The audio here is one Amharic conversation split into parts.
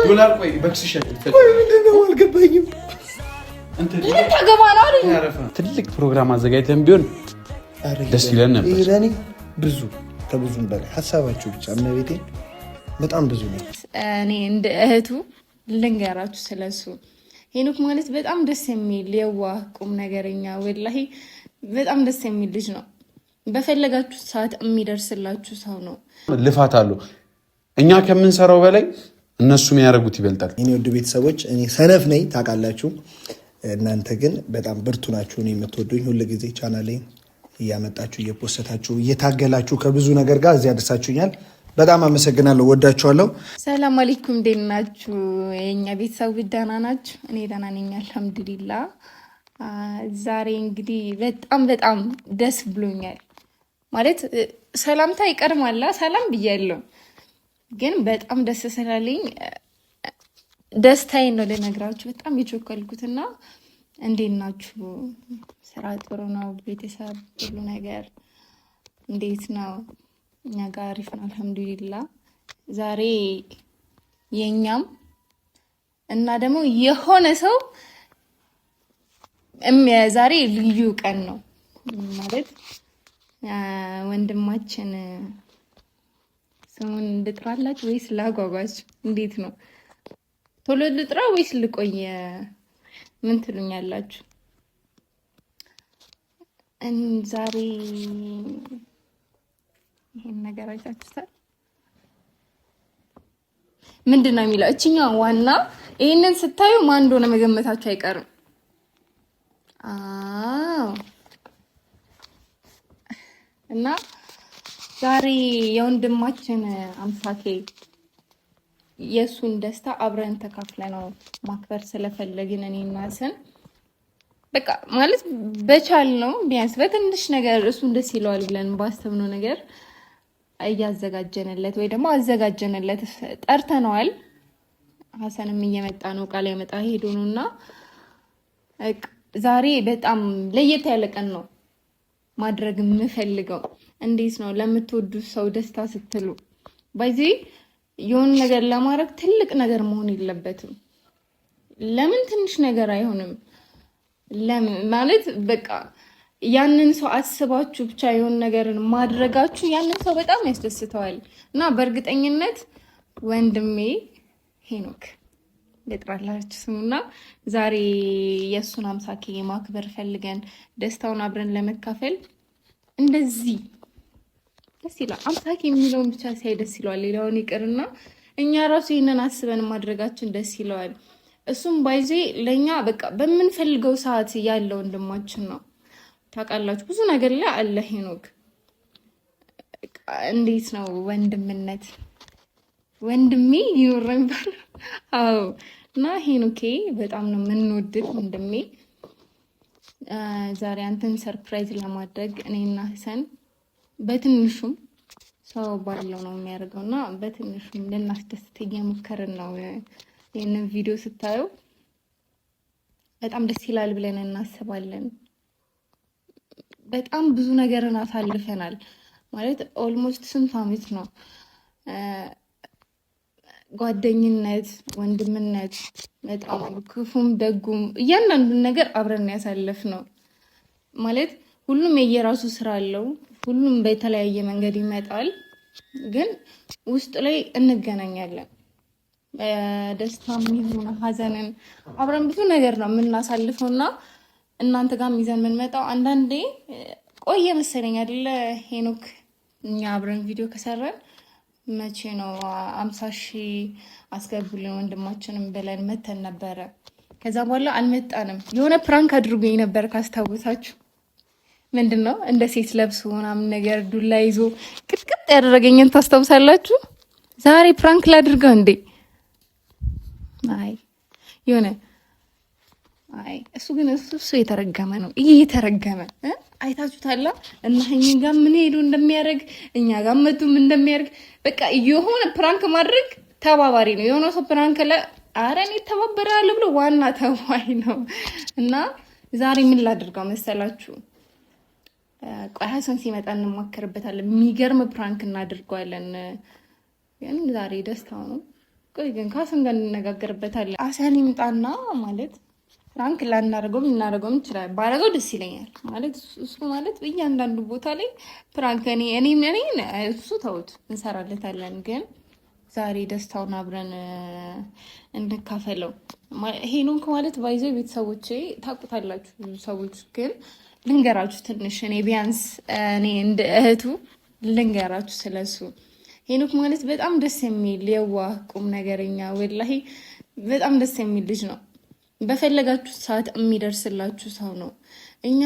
ዶላር ቆይ በክስሽ ምንድነው አልገባኝም። እንት ትልቅ ፕሮግራም አዘጋጅተን ቢሆን ደስ ይለን ነበር። ለኔ ብዙ ከብዙም በላይ ሐሳባችሁ ብቻ እመቤቴ በጣም ብዙ ነው። እኔ እንደ እህቱ ልንገራችሁ ስለሱ ሄኖክ ማለት በጣም ደስ የሚል የዋህ ቁም ነገረኛ ወላሂ በጣም ደስ የሚል ልጅ ነው። በፈለጋችሁ ሰዓት የሚደርስላችሁ ሰው ነው። ልፋት አለው እኛ ከምንሰራው በላይ እነሱ የሚያደርጉት ይበልጣል። እኔ ወደ ቤተሰቦች እኔ ሰነፍ ነኝ ታውቃላችሁ። እናንተ ግን በጣም ብርቱ ናችሁ። እኔ የምትወዱኝ ሁሉ ጊዜ ቻናሌን እያመጣችሁ እየፖስታችሁ እየታገላችሁ ከብዙ ነገር ጋር እዚህ አድርሳችሁኛል። በጣም አመሰግናለሁ። ወዳችኋለሁ። ሰላም አለይኩም ደህና ናችሁ? የኛ ቤተሰብ ደህና ናችሁ? እኔ ደህና ነኝ አልሐምዱሊላህ። ዛሬ እንግዲህ በጣም ደስ ብሎኛል። ማለት ሰላምታ ይቀርማላ ሰላም ብያለሁ፣ ግን በጣም ደስ ስላለኝ ደስታዬን ነው ልነግራችሁ በጣም የቸኮልኩትና እንዴት ናችሁ? ስራ ጥሩ ነው? ቤተሰብ ሁሉ ነገር እንዴት ነው? እኛ ጋር አሪፍ ነው አልሐምዱሊላህ። ዛሬ የኛም እና ደግሞ የሆነ ሰው ዛሬ ልዩ ቀን ነው ማለት ወንድማችን ስሙን ልጥራላችሁ ወይስ ላጓጓችሁ? እንዴት ነው? ቶሎ ልጥራ ወይስ ልቆይ? ምን ትሉኛላችሁ? ዛሬ ይሄን ነገር አይታችሁታል? ምንድን ነው የሚለው? እችኛው ዋና ይሄንን ስታዩ ማን እንደሆነ መገመታችሁ አይቀርም። እና ዛሬ የወንድማችን 50K የሱን ደስታ አብረን ተካፍለ ነው ማክበር ስለፈለግን እኔና ሰን በቃ ማለት በቻል ነው ቢያንስ በትንሽ ነገር እሱን ደስ ይለዋል ብለን ባስተምነው ነገር እያዘጋጀንለት ወይ ደግሞ አዘጋጀንለት ጠርተነዋል። ሐሰንም እየመጣ ነው ቃል ያመጣ ሄዶ ነውና ዛሬ በጣም ለየት ያለ ቀን ነው ማድረግ የምፈልገው። እንዴት ነው ለምትወዱት ሰው ደስታ ስትሉ በዚህ የሆነ ነገር ለማድረግ ትልቅ ነገር መሆን የለበትም። ለምን ትንሽ ነገር አይሆንም? ለምን ማለት በቃ ያንን ሰው አስባችሁ ብቻ የሆነ ነገርን ማድረጋችሁ ያንን ሰው በጣም ያስደስተዋል። እና በእርግጠኝነት ወንድሜ ሄኖክ ለጥራላችሁ ስሙና ዛሬ የሱን 50K ማክበር ፈልገን ደስታውን አብረን ለመካፈል እንደዚህ ደስ ይላል። 50K የሚለውን ብቻ ሳይ ደስ ይለዋል። ሌላውን ይቅርና እኛ ራሱ ይሄንን አስበን ማድረጋችን ደስ ይለዋል። እሱም ባይዜ ለኛ በቃ በምንፈልገው ሰዓት ያለው ወንድማችን ነው። ታውቃላችሁ ብዙ ነገር ላይ አለ ሄኖክ። እንዴት ነው ወንድምነት ወንድሜ ይወራኝ ባል አው እና ሄኖኬ በጣም ነው የምንወድህ ወንድሜ። ዛሬ አንተን ሰርፕራይዝ ለማድረግ እኔና ሐሰን በትንሹም ሰው ባለው ነው የሚያደርገውና በትንሹም ልናስደስት እየሞከርን ነው። ይሄንን ቪዲዮ ስታዩ በጣም ደስ ይላል ብለን እናስባለን። በጣም ብዙ ነገርን አሳልፈናል ማለት ኦልሞስት ስንት አመት ነው ጓደኝነት፣ ወንድምነት በጣም ክፉም ደጉም እያንዳንዱን ነገር አብረን ያሳለፍነው ማለት ሁሉም የየራሱ ስራ አለው። ሁሉም በተለያየ መንገድ ይመጣል፣ ግን ውስጥ ላይ እንገናኛለን። ደስታም ይሁን ሀዘንን አብረን ብዙ ነገር ነው የምናሳልፈውና እናንተ ጋር ይዘን የምንመጣው አንዳንዴ ቆየ መሰለኝ አይደለ ሄኖክ? እኛ አብረን ቪዲዮ ከሰራን መቼ ነው 50,000 አስገቡልን ወንድማችንም ብለን መተን ነበረ። ከዛ በኋላ አልመጣንም። የሆነ ፕራንክ አድርጎኝ ነበር ካስታወሳችሁ። ምንድነው እንደ ሴት ለብሶ ምናምን ነገር ዱላ ይዞ ቅጥቅጥ ያደረገኝን ታስታውሳላችሁ? ዛሬ ፕራንክ ላድርገው እንዴ? አይ የሆነ አይ እሱ ግን እሱ የተረገመ ነው። ይሄ የተረገመ አይታችሁታላ። እና ሀይሚ ጋር ምን ሄዶ እንደሚያደርግ እኛ ጋር መቱም እንደሚያደርግ በቃ የሆነ ፕራንክ ማድረግ ተባባሪ ነው። የሆነ ሰው ፕራንክ ኧረ እኔ ተባበራለሁ ብሎ ዋና ተዋይ ነው። እና ዛሬ ምን ላድርገው መሰላችሁ? ቆይ ሀሰን ሲመጣ እንማከርበታለን። የሚገርም ፕራንክ እናድርገዋለን። ግን ዛሬ ደስታው ነው። ቆይ ግን ከሀሰን ጋር እንነጋገርበታለን። ሀሰን ይምጣና ማለት ፕራንክ ላናደርገውም ልናደርገውም ይችላል። ባደረገው ደስ ይለኛል። ማለት እሱ ማለት በእያንዳንዱ ቦታ ላይ ፕራንክ እኔ እሱ ተውት እንሰራለታለን። ግን ዛሬ ደስታውን አብረን እንካፈለው። ሄኖክ ማለት ባይዘ ቤተሰቦቼ ታውቁታላችሁ ብዙ ሰዎች። ግን ልንገራችሁ ትንሽ እኔ ቢያንስ እኔ እንደ እህቱ ልንገራችሁ ስለሱ። ሄኖክ ማለት በጣም ደስ የሚል የዋህ ቁም ነገረኛ፣ ወላሂ በጣም ደስ የሚል ልጅ ነው። በፈለጋችሁ ሰዓት የሚደርስላችሁ ሰው ነው። እኛ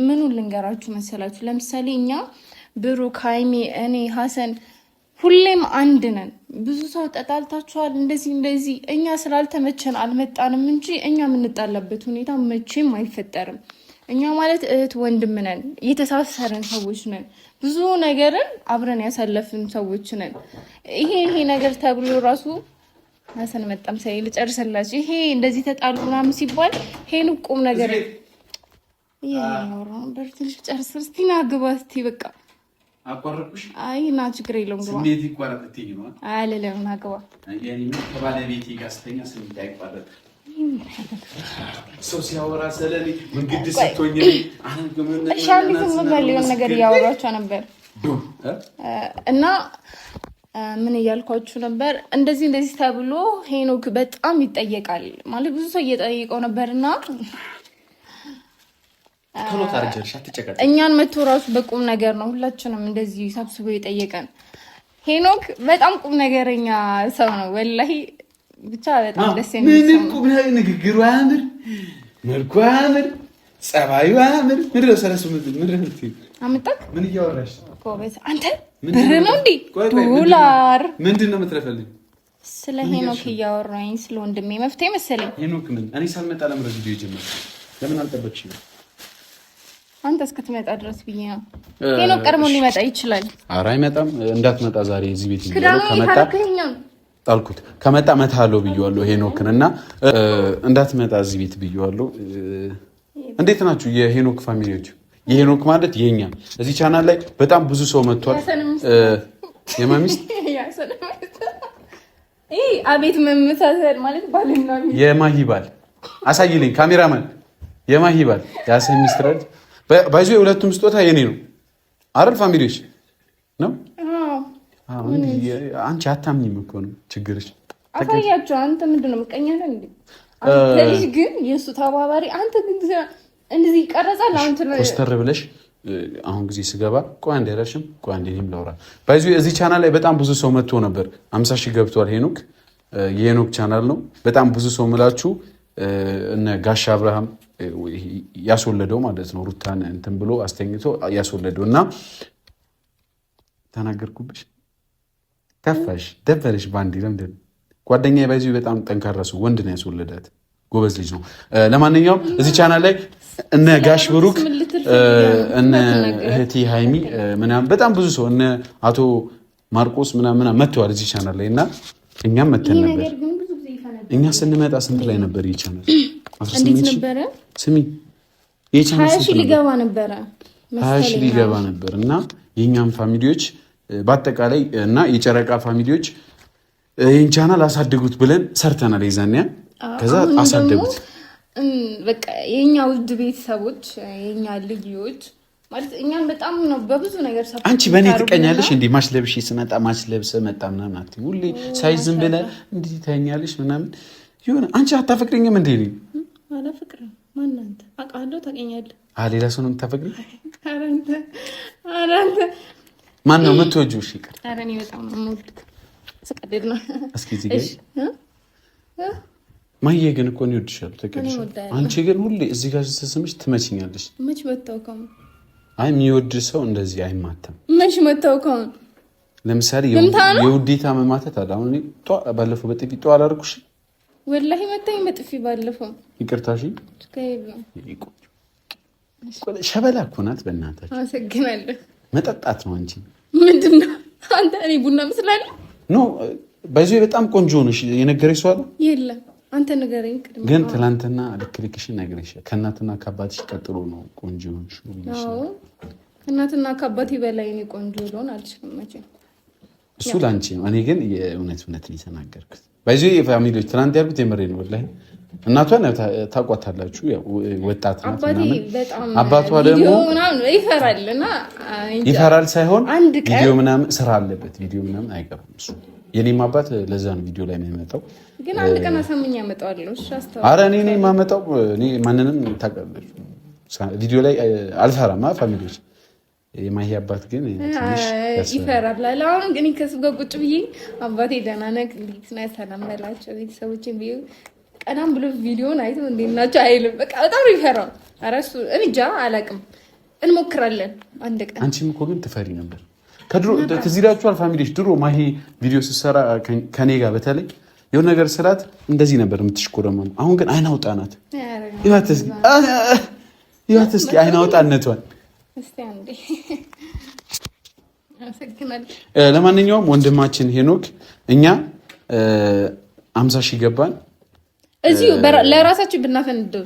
ምኑን ልንገራችሁ መሰላችሁ? ለምሳሌ እኛ ብሩክ፣ ሀይሚ፣ እኔ፣ ሀሰን ሁሌም አንድ ነን። ብዙ ሰው ተጣልታችኋል እንደዚህ እኛ ስላልተመቸን አልመጣንም እንጂ እኛ የምንጣላበት ሁኔታ መቼም አይፈጠርም። እኛ ማለት እህት ወንድም ነን፣ የተሳሰረን ሰዎች ነን። ብዙ ነገርን አብረን ያሳለፍን ሰዎች ነን። ይሄ ነገር ተብሎ ራሱ ሀሰን መጣም ሳይ ልጨርስላችሁ። ይሄ እንደዚህ ተጣሉ ምናምን ሲባል ሄኖክ ቁም ነገር ያወራው በርትሽ ጨርስ እስቲ ና ግባ እስቲ በቃ አቋረጥኩሽ። አይ ና ችግር የለውም ግባ። ስሜት ይቋረጥልኝ ነው አይደለም ና ግባ። ያኔ ምን ከባለቤቴ ጋር ስተኛ ስሜት አይቋረጥ። ሰው ሲያወራ ስለኔ ምን ግድ ስትሆኝ ሻሚት ነገር እያወራቸው ነበር እና ምን እያልኳችሁ ነበር? እንደዚህ ተብሎ ሄኖክ በጣም ይጠየቃል ማለት ብዙ ሰው እየጠየቀው ነበርና እኛን መቶ ራሱ በቁም ነገር ነው ሁላችንም እንደዚህ ሰብስቦ የጠየቀን። ሄኖክ በጣም ቁም ነገረኛ ሰው ነው ወላሂ። ብቻ በጣም ደስ የሚል ሰው ነው። ቁም ነገር ንግግሩ ያምር፣ መልኩ ያምር፣ ጸባዩ ያምር። ምንድነው ሰለሱ ምንድነው አመጣክ? ምን እያወራሽ ጎበዝ አንተ? ብር ነው እንዴ? ዶላር ምንድነው የምትለፈልኝ? ስለ ሄኖክ እያወራኝ ስለ ወንድሜ መፍትሄ መሰለኝ። ሄኖክ ምን እኔ ሳልመጣ ለምን ቪዲዮ ጀመረ? ለምን አልጠበቅሽኝ? አንተ እስክትመጣ ድረስ ብዬ ነው። ሄኖክ ቀድሞ ሊመጣ ይችላል። ኧረ አይመጣም። እንዳትመጣ ዛሬ እዚህ ቤት ይኖር። ከመጣ ጣልኩት። ከመጣ መታለው ብየዋለሁ ሄኖክን እና እንዳትመጣ እዚህ ቤት ብየዋለሁ። እንዴት ናችሁ የሄኖክ ፋሚሊዎች? የሄኖክ ማለት የኛ እዚህ ቻናል ላይ በጣም ብዙ ሰው መጥቷል። የማሚስት አቤት መመሳሰል ማለት ባልና ሚስት የማሂባል አሳይልኝ ካሜራማን። የማሂባል ያሰኝ ሚስትራል ባይዞ የሁለቱም ስጦታ የኔ ነው አይደል? ፋሚሊዎች ነው። አንቺ አታምኝም እኮ ነው ችግርሽ። አሳያቸው። አንተ ምንድነው ምቀኛ ነህ እንዴ? አንተ ልጅ ግን የእሱ ተባባሪ አንተ ግን እንደዚህ ይቀረጻል። አሁን ኮስተር ብለሽ አሁን ጊዜ ስገባ ቆይ አንዴ ረሽም ቆይ አንዴ እኔም ላውራ። ባይዙ እዚህ ቻናል ላይ በጣም ብዙ ሰው መጥቶ ነበር። 50,000 ገብቷል። ሄኖክ የሄኖክ ቻናል ነው። በጣም ብዙ ሰው ምላችሁ እነ ጋሻ አብርሃም ያስወለደው ማለት ነው። ሩታን እንትን ብሎ አስተኝቶ ያስወለደው እና ተናገርኩብሽ፣ ተፋሽ፣ ደበረሽ ባንዲ ለምንድን ጓደኛዬ ባይዙ በጣም ጠንካራ ሰው ወንድ ነው ያስወለዳት። ጎበዝ ልጅ ነው። ለማንኛውም እዚህ ቻናል ላይ እነ ጋሽ ብሩክ እነ እህቴ ሃይሚ ምናምን በጣም ብዙ ሰው እነ አቶ ማርቆስ ምናምን መጥተዋል እዚህ ቻናል ላይ እና እኛም መተን ነበር። እኛ ስንመጣ ስንት ላይ ነበር ይህ ቻናል? 18 ነበረ። ስሚ ይህ ቻናል 20,000 ሊገባ ነበረ 20,000 ሊገባ ነበር እና የኛም ፋሚሊዎች በአጠቃላይ እና የጨረቃ ፋሚሊዎች ይህን ቻናል አሳድጉት ብለን ሰርተናል ይዛኒያ ከዛ አሳደጉት። በቃ የኛ ውድ ቤተሰቦች የኛ ልጆች ማለት እኛም በጣም ነው በብዙ ነገር ሰፋ። አንቺ በእኔ ትቀኛለሽ እንዴ? ማች ለብሽ ስመጣ ማች ለብሰ መጣ ምናምን አትይ። ሁሌ ሳይዝም ብለህ እንዴ ታኛለሽ ምናምን ይሁን። አንቺ አታፈቅሪኝም እንዴ? እኔ አላፈቅርም። ማን አንተ? አውቃለሁ ታውቀኛለህ። ሌላ ሰው ነው የምታፈቅሪኝ? ኧረ አንተ ማን ነው የምትወጂው? እሺ ይቅር። ኧረ እኔ በጣም ነው የምወድክ። ስቀደድ ነው። እስኪ እዚህ ጋር ማየ ግን እኮ ነው ይወድሻል። ተቀደሽ አንቺ ግን ሁሌ እዚህ ጋር ስትስምሽ ትመችኛለሽ። መች መታውከው? አይ የሚወድ ሰው እንደዚህ አይማተም። መች መታውከው? ለምሳሌ የውዴታ መማተት አለ። አሁን ባለፈው በጥፊ ጧ አላርኩሽ ወላሂ መታኝ በጥፊ ባለፈው። ይቅርታ እሺ። ከይብ ሸበላ እኮ ናት በእናታችሁ። አመሰግናለሁ። መጠጣት ነው እንጂ ምንድነው አንተ? እኔ ቡና መስላለሁ? ኖ ባይዞ በጣም ቆንጆ ነሽ። የነገረሽ ሰው አለ? የለም አንተ ንገረኝ። ግን ትናንትና ልክልክሽን ነግሬሽ ከእናትና ከአባትሽ ቀጥሎ ነው ቆንጆ ነሽ። አዎ ከእናትና ከአባቴ በላይ እኔ ቆንጆ ልሆን አልችልም መቼም። እሱ ላንቺ ነው። እኔ ግን የእውነት ነው የተናገርኩት። ባይዞ የፋሚሊዎች ትናንት ያልኩት የምሬ ነው ወላሂ። እናቷን ታውቋታላችሁ፣ ወጣት ናት ምናምን። አባቷ ደግሞ ይፈራልና ይፈራል ሳይሆን ቪዲዮ ምናምን ስራ አለበት፣ ቪዲዮ ምናምን አይቀርም እሱ። የኔም አባት ለዛ ነው ቪዲዮ ላይ የሚመጣው። ግን አንድ ቀን አሳምኜ አመጣዋለሁ። እሺ አስተዋል። ኧረ እኔ ነኝ የማመጣው። እኔ ማንንም ታውቃለች ቪዲዮ ላይ አልፈራም። ፋሚሊዎች የማሂ አባት ግን ይፈራል። አሁን ግን ከሱ ጋር ቁጭ ብዬ አባቴ ደህና ነህ እንዴት ነህ ሰላም በላቸው ቤተሰቦችን ብዬ ቀናም ብሎ ቪዲዮን አይቶ እንዴት ናቸው አይልም። በቃ በጣም ይፈራል። ኧረ እሱ እኔ እንጃ አላውቅም። እንሞክራለን አንድ ቀን። አንቺም እኮ ግን ትፈሪ ነበር ከድሮ። ትዝ ይላችኋል ፋሚሊዎች፣ ድሮ ማሂ ቪዲዮ ስትሰራ ከኔ ጋር በተለይ የሆነ ነገር ስላት እንደዚህ ነበር የምትሽኮረመሙ። አሁን ግን አይን አውጣ ናት። ይኸት እስኪ አይን አውጣነቷን እስቲ አንዴ። አመሰግናለሁ። ለማንኛውም ወንድማችን ሄኖክ እኛ 50 ሺህ ገባን። እዚሁ ለራሳችን ብናፈንደው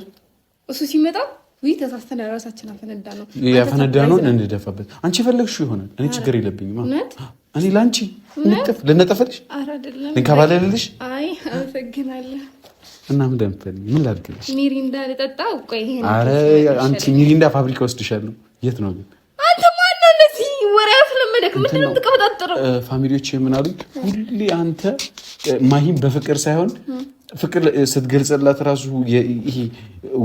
እሱ ሲመጣ ወይ ተሳስተን ለራሳችን አፈነዳ ነው ያፈነዳ ነው እንደደፋበት። አንቺ ፈለግሽው ይሆናል። እኔ ችግር የለብኝም። እኔ ላንቺ ልነጠፈልሽ ልንከባለልልሽ። አይ አመሰግናለሁ። እና ምን ደምፈልኝ ምን ላድርግልሽ? ሚሪንዳ ልጠጣ ቆይ ይሄ ነው። አረ አንቺ ሚሪንዳ ፋብሪካ ወስድሻለሁ። የት ነው ግን? አንተ ማን ነው ለዚህ ወሬ አፍለመደክ? ምንድን ነው የምትቀበጣጥረው? ፋሚሊዎች ምን አሉኝ? ሁሌ አንተ ማሂም በፍቅር ሳይሆን ፍቅር ስትገልጽላት ራሱ ይሄ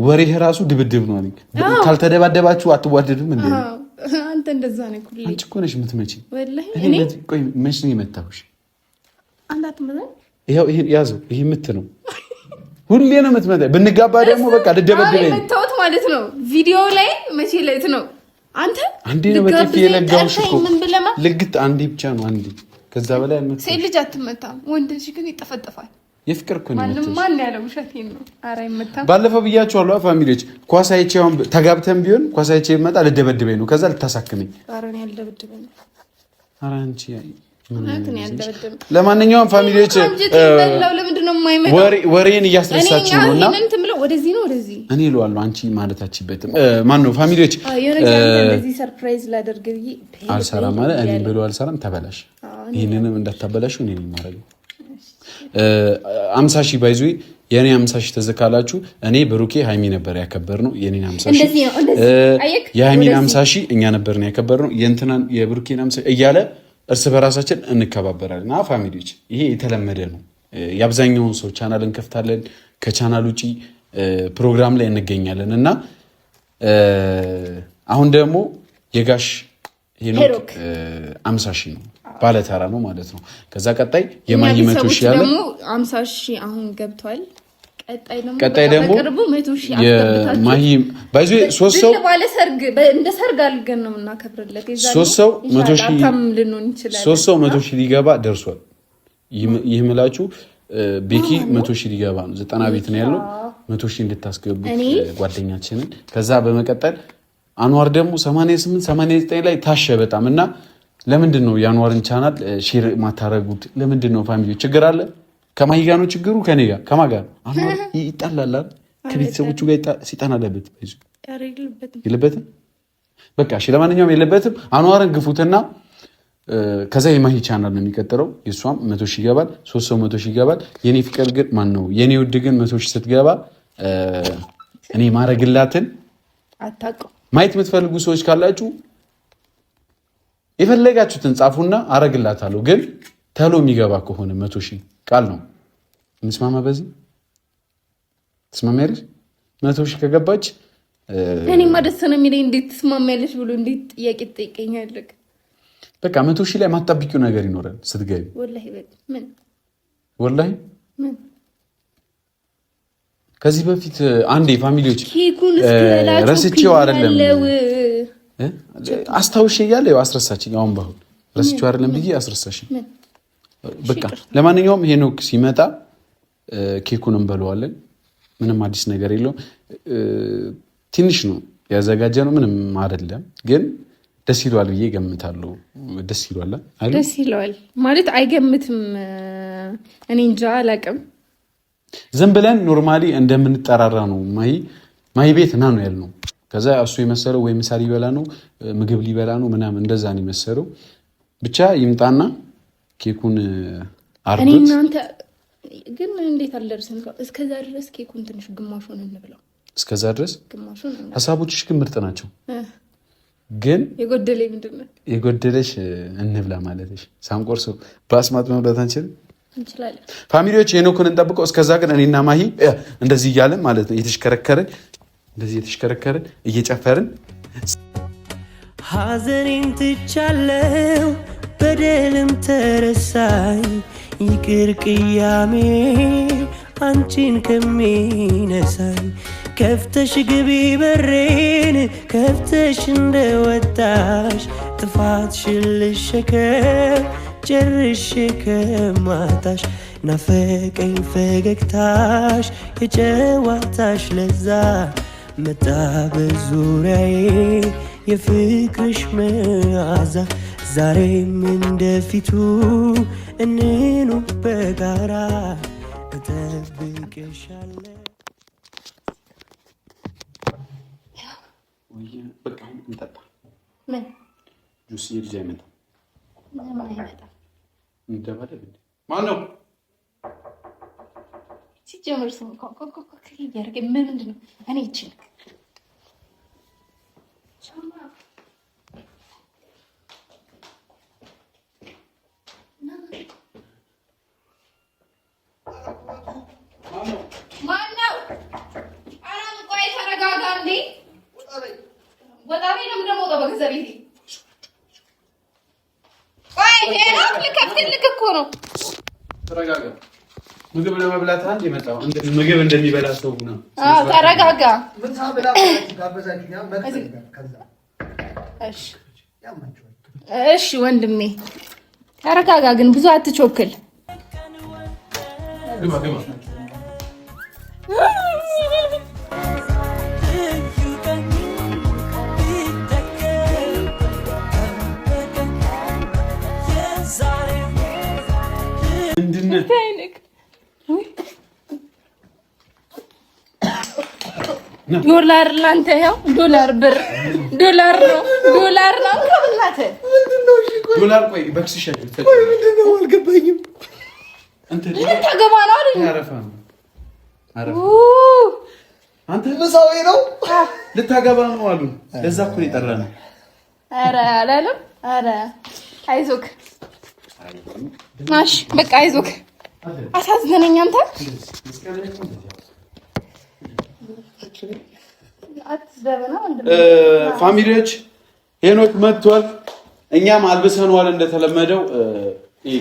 ወሬህ ራሱ ድብድብ ነው አለኝ። ካልተደባደባችሁ አትዋደዱም እንዴ? አንተ እንደዛ ነህ ኩል። አንቺ እኮ ነሽ የምትመጪ። ወላሂ እኔ ቆይ መች ነው የመታሁሽ? አንተ አትመጣም። ይሄው ይሄን ያዘው። ይሄ ምት ነው ሁሌ ነው የምትመጣ። ብንጋባ ደግሞ በቃ ልደበደበኝ ነው የምታወት ማለት ነው። ቪዲዮ ላይ መቼ ለት ነው አንተ አንዴ ነው በጥፊ የለጋውሽ እኮ ልግት አንዴ ብቻ ነው አንዴ። ከዛ በላይ ሴት ልጅ አትመታም፣ ወንድ ልጅ ግን ይጠፈጠፋል። የፍቅር እኮ ነው ማን ያለው ውሸቴን ነው። ኧረ አይመታም። ባለፈው ብያቸዋለሁ ፋሚሊዎች። ኳሳይቼ አሁን ተጋብተን ቢሆን ኳሳይቼ ይመጣ ልደበድበኝ ነው። ከዛ ልታሳክመኝ። ኧረ እኔ አልደበድበኝ። ኧረ አንቺ ለማንኛውም ፋሚሊዎች ወሬን እያስረሳችሁ ነው እና ወደዚህ ነው ወደዚህ እኔ እለዋለሁ አንቺ ማለታችሁበትም ማን ነው ፋሚሊዎች ሰርፕራይዝ ላደርግ ብዬ አልሰራም ማለት እኔ ብሎ አልሰራም። ተበላሽ። ይህንንም እንዳታበላሹ እኔ የማደርገው 50 ሺህ ባይዙ የኔ 50 ሺህ ተዘካላችሁ። እኔ ብሩኬ ሃይሚ ነበር ያከበርነው። የኔን 50 ሺህ የሃይሚን 50 ሺህ እኛ ነበርን ያከበርነው። የእንትናን የብሩኬን 50 እያለ እርስ በራሳችን እንከባበራለን። እና ፋሚሊዎች ይሄ የተለመደ ነው። የአብዛኛውን ሰው ቻናል እንከፍታለን፣ ከቻናል ውጪ ፕሮግራም ላይ እንገኛለን። እና አሁን ደግሞ የጋሽ ሄኖክ 50 ሺህ ነው ባለተራ ነው ማለት ነው። ከዛ ቀጣይ የማሂ 100 ሺህ ያለ ደግሞ 50 ሺህ አሁን ገብቷል። ቀጣይ ደግሞ በቅርቡ 100 ሺህ አስገብታችሁ ማሂ ባይዙ 3 ሰው ባለ ሰርግ እንደ ሰርግ አልገን ነው እናከብርለት። ይዛል 3 ሰው 100 ሺህ ልንሆን ይችላል። 3 ሰው 100 ሺህ ሊገባ ደርሷል። ይህ ምላችሁ ቤኪ 100 ሺህ ሊገባ ነው። 90 ቤት ነው ያለው። 100 ሺህ እንድታስገቡት ጓደኛችንን። ከዛ በመቀጠል አንዋር ደግሞ 88 89 ላይ ታሸ በጣም። እና ለምንድን ነው የአንዋርን ቻናል ሼር ማታረጉት? ለምንድን ነው ፋሚሊ? ችግር አለ? ከማሂ ጋር ነው ችግሩ? ከኔ ጋር ከማን ጋር? አንዋር ይጣላል ከቤተሰቦቹ ጋር ሲጣና አለበት ባይዙ የለበትም። በቃ እሺ፣ ለማንኛውም የለበትም። አንዋርን ግፉትና ከዛ የማሂ ቻናል ነው የሚቀጥለው። የሷም 100 ሺህ ይገባል። 3 ሰው 100 ሺህ ይገባል። የኔ ፍቅር ግን ማን ነው የኔ ውድ ግን 100 ሺህ ስትገባ እኔ ማረግላትን አታውቅም። ማየት የምትፈልጉ ሰዎች ካላችሁ የፈለጋችሁትን ጻፉና አረግላታለሁ። ግን ተሎ የሚገባ ከሆነ 100 ሺህ ቃል ነው። እንስማማ። በዚህ ትስማሚያለሽ? 100 ሺህ ከገባች እኔማ ደስ ነው የሚለኝ። እንዴት ትስማሚያለሽ ብሎ እንዴት ጥያቄ ትጠይቀኛለህ? በቃ 100 ሺህ ላይ ማጣብቂው ነገር ይኖራል ስትገቢ። ወላሂ ምን ወላሂ ምን ከዚህ በፊት አንዴ ፋሚሊዎች ረስቼው አይደለም አስታውሼ እያለ ያው አስረሳችኝ። አሁን ባሁን ረስቼው አይደለም ብዬ አስረሳችኝ። በቃ ለማንኛውም ሄኖክ ሲመጣ ኬኩን እንበለዋለን። ምንም አዲስ ነገር የለውም። ትንሽ ነው ያዘጋጀ ነው፣ ምንም አይደለም። ግን ደስ ይለዋል ብዬ ገምታለሁ። ደስ ይለዋል አይደል? ደስ ይለዋል ማለት አይገምትም። እኔ እንጃ አላውቅም። ዝም ብለን ኖርማሊ እንደምንጠራራ ነው። ማይ ቤት ና ነው ያልነው። ከዛ እሱ የመሰለው ወይ ምሳ ሊበላ ነው ምግብ ሊበላ ነው ምናምን እንደዛ ነው የመሰለው። ብቻ ይምጣና ኬኩን አርዱት። እኔ እናንተ ግን እንዴት አልደርስም? እስከዛ ድረስ ኬኩን ትንሽ ግማሹን እንብላው። እስከዛ ድረስ ግማሹን ሀሳቦችሽ ግን ምርጥ ናቸው። ግን የጎደለኝ ምንድን ነው? የጎደለሽ እንብላ ማለትሽ ሳንቆርሶ በአስማት መብላት አንችልም? እንችላለን። ፋሚሊዎች ሄኖክን እንጠብቀው። እስከዛ ግን እኔና ማሂ እንደዚህ እያለን ማለት ነው እየተሽከረከርን እየጨፈርን ሐዘኔን ትቻለው በደልም ተረሳኝ ይቅር ቅያሜ አንቺን ከሚነሳኝ ከፍተሽ ግቢ በሬን ከፍተሽ እንደወጣሽ ጥፋትሽን ልሸከም ጨርሼ ከማታሽ ናፈቀኝ ፈገግታሽ የጨዋታሽ ለዛ መጣ በዙሪያዬ የፍቅርሽ መዓዛ ዛሬም እንደፊቱ እንኑ በጋራ እጠብቅሻለሁ። በቃ እንጠጣ። ምን ጁስ የልጅ አይመጣም። ለምን አይመጣም? እንደባደብ ማነው ሲጀምር ሰው ኮኮኮኮ እያደረገ ምንድን ነው? እኔ ይችል ማነው? ኧረ ቆይ ተረጋጋ እንዴ! ወጣ በይ። ለምን ደግሞ ወጣ በገዛ ቤቴ? ቆይ ሄኖክ ልከፍትልክ እኮ ነው። ተረጋጋ። ምግብ ለመብላት አንድ የመጣው ምግብ እንደሚበላ ሰው ነው። ተረጋጋ። እሺ ወንድሜ ተረጋጋ፣ ግን ብዙ አትቾክል። ግባ ግባ። ዶላር ላንተ ያው ዶላር ብር ዶላር ነው ከብናተ ዶላር ቆይ በክስሽ አይደል? ምንድነው አልገባኝም። አንተ ልታገባ ነው አይደል? አረፋ አረፋ አንተ ምሳሌ ነው ልታገባ ነው አሉ። ለዛ እኮ ነው የጠራነው። ኧረ አላለም። ኧረ አይዞክ ማሽ በቃ አይዞክ። አሳዝነኝ አንተ ፋሚሊዎች ሄኖክ መጥቷል። እኛም አልብሰነዋል እንደተለመደው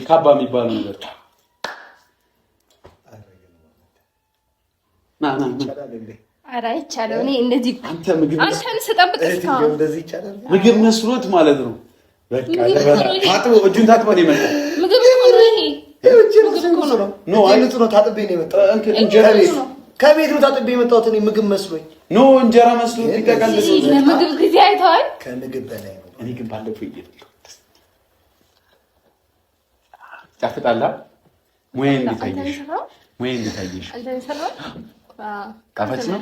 ካባ የሚባለው ነገር ና ኧረ አይቻልም። እኔ እንደዚህ አንተ ምግብ አንተን ስጠብቅ እስካሁን እንደዚህ ይቻላል። ምግብ መስሎት ማለት ነው። በቃ ታጥቦ እጁን ታጥቦ ነው የመጣው። ምግብ እኮ ነው ይሄ ኖ አይነት ነው። ታጥቤ ነው የመጣው። እንጀራ ከቤት ነው ታጥቤ የመጣሁት። እኔ ምግብ መስሎኝ ኖ እንጀራ መስሎት ይቀቀል። ለምግብ ጊዜ አይተዋል። ከምግብ በላይ ነው። እኔ ግን ባለፈው እየበላሁ ጣፍጣላ ሙያ እንዲታየሽ ጣፋጭ ነው።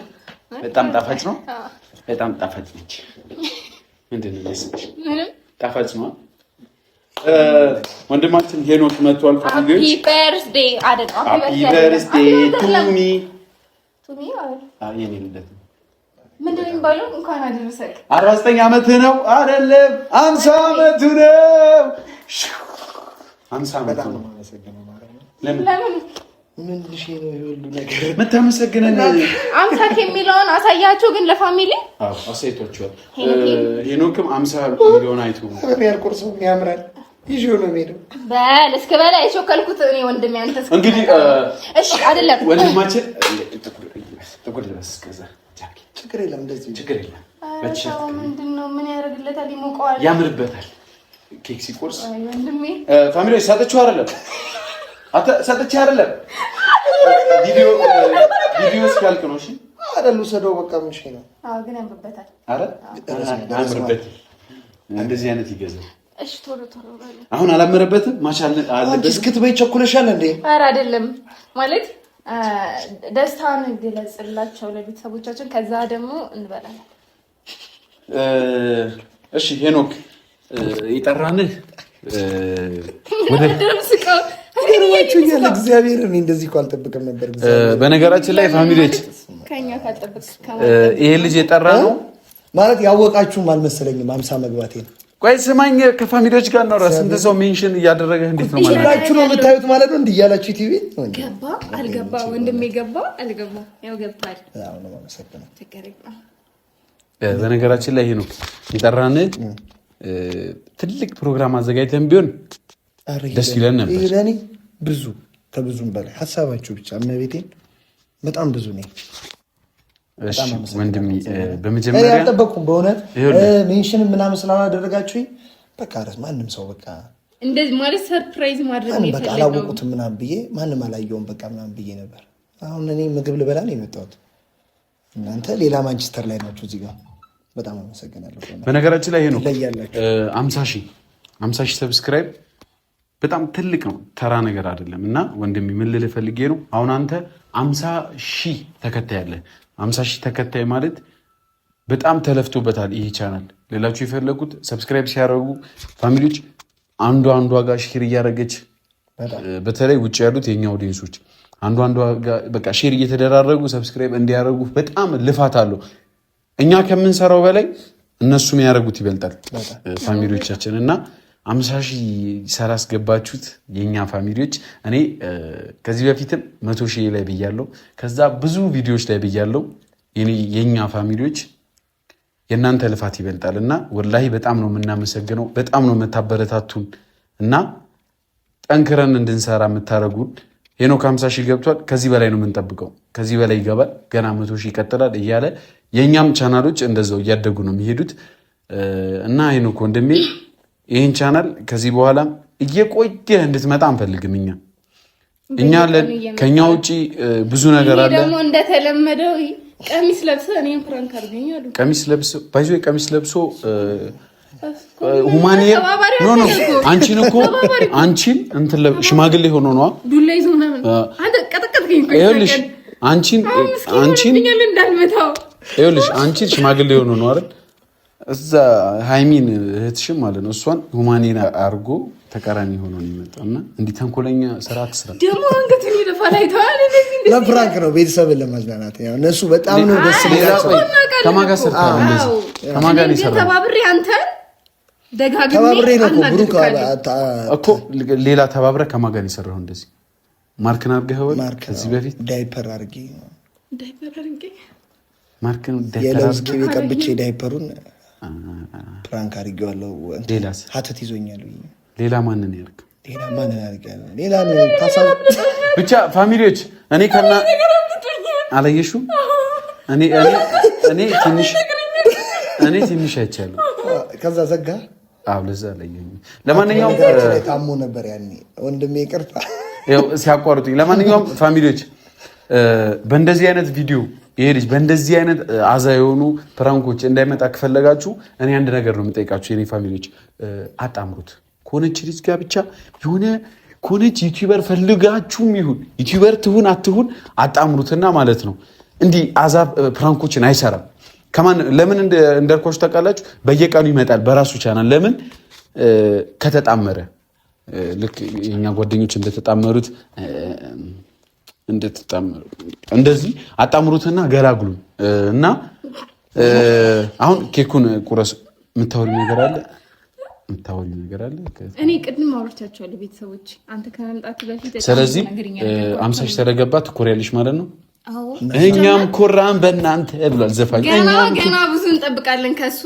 በጣም ጣፋጭ ነው። በጣም ጣፋጭ ነች። ምንድን ነው ለስልሽ? ጣፋጭ ነው። ወንድማችን ሄኖክ መጥቷል። ፋሚሊዎች ሃፒ በርዝዴ አይደል? ሃፒ በርዝዴ ቱሚ የኔ ልደት ነው። ምንድን ነው የሚባለው? እንኳን አደረሰክ። 49 ዓመት ነው አይደለም? 50 ዓመቱ ነው። 50 ዓመት ነው። ለምን ምን ልሽ ነው ይሁሉ ነገር መታመሰግነን 50 የሚለውን አሳያችሁ ግን ለፋሚሊ አሳይቷቸዋል። ሄኖክም 50 ሚሊዮን አይቶ ነው ያልቆርሱ ያምራል። ይዤው ነው የምሄደው። በል እስከ በላይ የሾከልኩት እኔ ወንድሜ አንተ እንግዲህ እሺ አይደለም ወንድማችን ጥቁር ልበስ እስከዛ ጃኬት ችግር የለም። እንደዚህ ችግር የለም። በቲሸርት ምንድነው ምን ያደርግለታል? ይሞቀዋል፣ ያምርበታል። ኬክ ሲቆርስ ወንድሜ ፋሚሊ ሰጥቼው አይደለም ሰጥቼ አይደለም ቪዲዮ እስኪያልቅ ነው። እሺ አይደል? ሰደው በቃ ምን ነው? አዎ ግን ያምርበታል። አረ ያምርበት። እንደዚህ አይነት ይገዛል። እሺ ቶሎ በሉ። አሁን አላመረበትም። ማሻአል አለበት። እስክትበይ ቸኩለሻል እንዴ? አረ አይደለም ማለት ደስታን ግለጽላቸው ለቤተሰቦቻችን፣ ከዛ ደግሞ እንበላለን። እሺ ሄኖክ የጠራንህ ወደ ደምስቀው ያለ እግዚአብሔር እኔ እንደዚህ እኮ አልጠብቅም ነበር። በነገራችን ላይ ፋሚሊዎች ከኛ ካልጠበቅስ ይሄ ልጅ የጠራ ነው ማለት ያወቃችሁም አልመሰለኝም። 50 መግባቴ ነው። ቆይ ስማኝ፣ ከፋሚሊዎች ጋር ነው ራስ እንደ ሰው ሜንሽን እያደረገ እንዴት ነው ማለት ነው? ነው የምታዩት ማለት ነው። እንዲያላችሁ ቲቪ ገባ አልገባ ወንድሜ ገባ አልገባ ያው ገብቷል። ያው ነው መሰከነ ተከረቀ። በነገራችን ላይ ይሄ ነው የጠራን ትልቅ ፕሮግራም አዘጋጅተን ቢሆን ደስ ይለን ነበር። ይሄኔ ብዙ ከብዙም በላይ ሐሳባችሁ ብቻ እመቤቴን በጣም ብዙ ነኝ። እሺ ወንድሜ በመጀመሪያ አልጠበቅኩም በእውነት ሜንሽን ምናምን ስላላደረጋችሁኝ በቃ ማንም ሰው በቃ እንደዚህ ማለት ሰርፕራይዝ ማድረግ ነው በቃ አላወቁትም ምናምን ብዬ ማንም አላየውም በቃ ምናምን ብዬ ነበር። አሁን እኔ ምግብ ልበላ ነው የመጣሁት። እናንተ ሌላ ማንቸስተር ላይ ናችሁ እዚህ ጋር። በጣም አመሰግናለሁ። በነገራችን ላይ ይሄ ነው 50 ሺህ ሰብስክራይብ በጣም ትልቅ ነው፣ ተራ ነገር አይደለም። እና ወንድሜ ምን ልልህ ፈልጌ ነው አሁን አንተ 50 ሺህ ተከታይ አለ። 50 ሺህ ተከታይ ማለት በጣም ተለፍቶበታል ይሄ ቻናል። ሌላችሁ የፈለጉት ሰብስክራይብ ሲያደርጉ ፋሚሊዎች አንዷ ጋር ሼር እያደረገች በተለይ ውጭ ያሉት የኛ ኦዲየንሶች አንዷ ጋር በቃ ሼር እየተደራረጉ ሰብስክራይብ እንዲያደርጉ በጣም ልፋት አለው። እኛ ከምንሰራው በላይ እነሱ የሚያደርጉት ይበልጣል ፋሚሊዎቻችን። እና 50 ሺህ ስላስገባችሁት የኛ ፋሚሊዎች እኔ ከዚህ በፊትም 100 ሺህ ላይ ብያለሁ፣ ከዛ ብዙ ቪዲዮዎች ላይ ብያለሁ። የኛ ፋሚሊዎች የእናንተ ልፋት ይበልጣል እና ወላሂ በጣም ነው የምናመሰግነው። በጣም ነው የምታበረታቱን እና ጠንክረን እንድንሰራ የምታደርጉን። ሄኖክ 50 ሺህ ገብቷል። ከዚህ በላይ ነው የምንጠብቀው። ከዚህ በላይ ይገባል። ገና 100 ሺህ ይቀጥላል እያለ የእኛም ቻናሎች እንደዛው እያደጉ ነው የሚሄዱት እና ሄኖክ ወንድሜ ይህን ቻናል ከዚህ በኋላ እየቆየ እንድትመጣ አንፈልግም። እኛ ከኛ ውጭ ብዙ ነገር አለ። ደግሞ እንደተለመደው ቀሚስ ለብሰህ እኔን ፕራንክ አድርገኝ አሉ። ቀሚስ ለብሶ ሁማኒየር ኖ አንቺን እኮ አንቺን እንትን ሽማግሌ ሆኖ ነው ዱላ ይዞ ምናምን አንተ ቀጠቀጥከኝ እኮ ይኸውልሽ አንቺን እንዳልመታው ይኸውልሽ አንቺን ሽማግሌ ሆኖ ነው አይደል እዛ ሃይሚን እህትሽም ማለት ነው እሷን ሁማኒየር አድርጎ ተቃራኒ ሆኖ ነው የመጣውና እንዲህ ተንኮለኛ ስራ አትስራ። ደግሞ አንገቱን ይደፋል አይተዋል። ለፍራንክ ነው ቤተሰብን ለማዝናናት ያው እነሱ በጣም ነው ደስ ይላቸው። ከማጋ ሰርታ እንደዚህ ከማጋ ነው ይሰራል። ተባብሬ አንተ ደጋግሜ ተባብሬ ነው እኮ ሌላ ተባብረ ከማጋ ነው ይሰራው። እንደዚህ ማርክን አድርገው ከዚህ በፊት ዳይፐር አድርጌ ማርክን የለውዝ ቅቤ ቀብቼ ዳይፐሩን ፕራንክ አድርጌዋለሁ። ሌላስ ሀተት ይዞኛል። ሌላ ማንን ያርክ? ሌላ ነው ታሳብ ብቻ ፋሚሊዎች እኔ ከና አላየሽው እኔ ትንሽ አይቻለሁ። ከዛ ዘጋ ለዛ አላየኝ። ለማንኛውም ታሞ ነበር ያኔ ወንድሜ ይቅርታ ያው ሲያቋርጡኝ። ለማንኛውም ፋሚሊዎች በእንደዚህ አይነት ቪዲዮ ይሄ ልጅ በእንደዚህ አይነት አዛ የሆኑ ፕራንኮች እንዳይመጣ ከፈለጋችሁ እኔ አንድ ነገር ነው የምጠይቃችሁ የኔ ፋሚሊዎች፣ አጣምሩት ከሆነች ልጅ ጋር ብቻ የሆነ ከሆነች ዩቲዩበር ፈልጋችሁም ይሁን ዩቲዩበር ትሁን አትሁን አጣምሩትና ማለት ነው እንዲህ አዛ ፕራንኮችን አይሰራም። ለምን እንደርኮች ታውቃላችሁ? በየቀኑ ይመጣል በራሱ ቻናል። ለምን ከተጣመረ ልክ የኛ ጓደኞች እንደተጣመሩት እንደዚህ አጣምሩትና ገላግሉ እና አሁን ኬኩን ቁረስ። የምታወሪ ነገር አለ? እኔ ቅድም አውርቻቸዋለሁ ቤተሰቦች አንተ ከመምጣት በፊት። ስለዚህ 50 ሺህ ተደገባ ትኮሪያለሽ ማለት ነው። እኛም ኮራን በእናንተ ብሏል ዘፋኝ። ገና ብዙ እንጠብቃለን ከሱ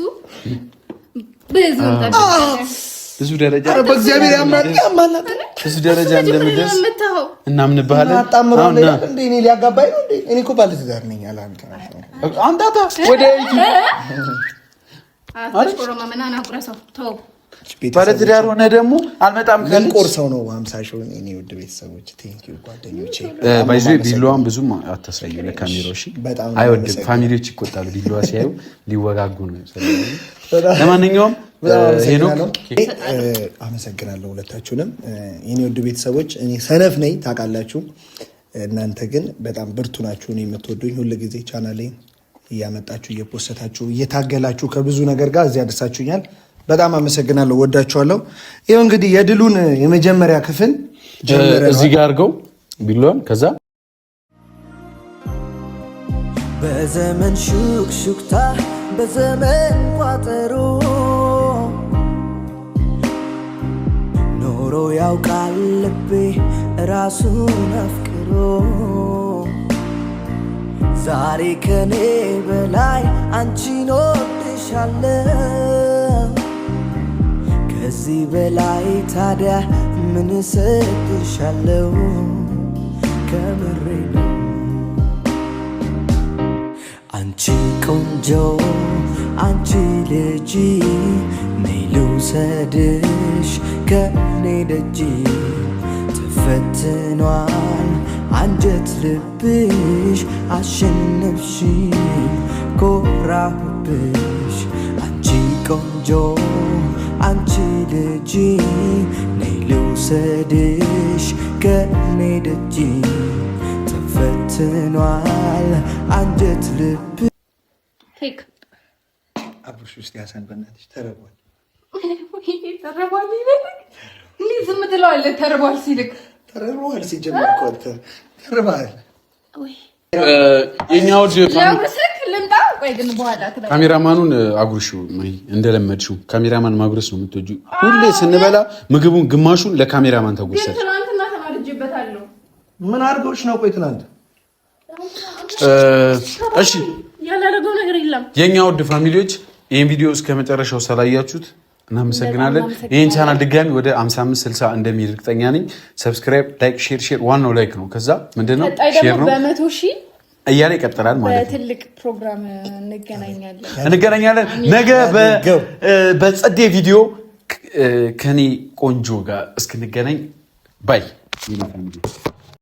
ብዙ ደረጃ በእግዚአብሔር ያማል ብዙ ደረጃ እንደምደርስ እናምንብሃለን። አጣምረው እንዴ እኔ ሊያጋባኝ ነው እንዴ? እኔ እኮ ባለትዳር ነኝ። አንዳታ ወደ አትቆረማ መናና ቁረሰው ተው ባለትዳር ሆነ ደግሞ አልመጣም ካለች ቆርሰው ነው 50 ሺህ እኔ ውድ ቤተሰቦች ቴንክ ዩ ጓደኞቼ ባይዙ ቢላዋን ብዙም አታሳዩ ለካሜራው እሺ አይወድም ፋሚሊዎች ይቆጣሉ ቢላዋ ሲያዩ ሊወጋጉ ነው ለማንኛውም ሄኖክ አመሰግናለሁ ሁለታችሁንም የኔ ውድ ቤተሰቦች እኔ ሰነፍ ነኝ ታውቃላችሁ እናንተ ግን በጣም ብርቱ ናችሁ እኔ የምትወዱኝ ሁሉ ጊዜ ቻናሌን እያመጣችሁ እየፖስታችሁ እየታገላችሁ ከብዙ ነገር ጋር እዚህ አደረሳችሁኛል በጣም አመሰግናለሁ ወዳችኋለሁ ይሄው እንግዲህ የድሉን የመጀመሪያ ክፍል እዚህ ጋር አድርገው ቢላዋን ከዛ በዘመን ሹክሹክታ በዘመን ቋጠሮ ኖሮ ያውቃል ልቤ ራሱን አፍቅሮ ዛሬ ከኔ በላይ አንቺን ወድሻለሁ ከዚህ በላይ ታዲያ ምን እሰጥሻለሁ ከምሬ ነው አንቺ ቆንጆ አንቺ ልጅ ነይ ልውሰድሽ ከኔ ደጅ ተፈትኗል አንጀት ልብሽ አሸነፍሽ ኮራሁብሽ አንቺ ቆንጆ አንቺ ልጅ ነይ ልውሰድሽ ከኔ ደጅ ተፈትኗል አንጀት ልብ ኬክ አብሮሽ ውስጥ ያሳን በእናትሽ ተረቧል ተረቧል ይልክ እንዴ ዝም ትለዋለህ ተረቧል ሲልክ ተረቧል ሲጀምር እኮ ተረቧል ወይ የኛው ካሜራማኑን አጉርሹ እንደለመድሽው ካሜራማን ማጉረስ ነው የምትወጂው ሁሌ ስንበላ ምግቡን ግማሹን ለካሜራማን ተጉርሰሽ ትናንትና ተናድጄበታለሁ ምን አድርጎሽ ነው ቆይ ትናንት እሺ ያላደረገው ነገር የለም የኛ ውድ ፋሚሊዎች ይሄን ቪዲዮ እስከ መጨረሻው ስላያችሁት እናመሰግናለን ይሄን ቻናል ድጋሚ ወደ 55 60 እንደሚል እርግጠኛ ነኝ ሰብስክራይብ ላይክ ሼር ዋናው ላይክ ነው ከዛ ምንድነው ሼር ነው በ100 ሺህ እያለ ይቀጥላል ማለት ነው በትልቅ ፕሮግራም እንገናኛለን ነገ በጸዴ ቪዲዮ ከኔ ቆንጆ ጋር እስክንገናኝ ባይ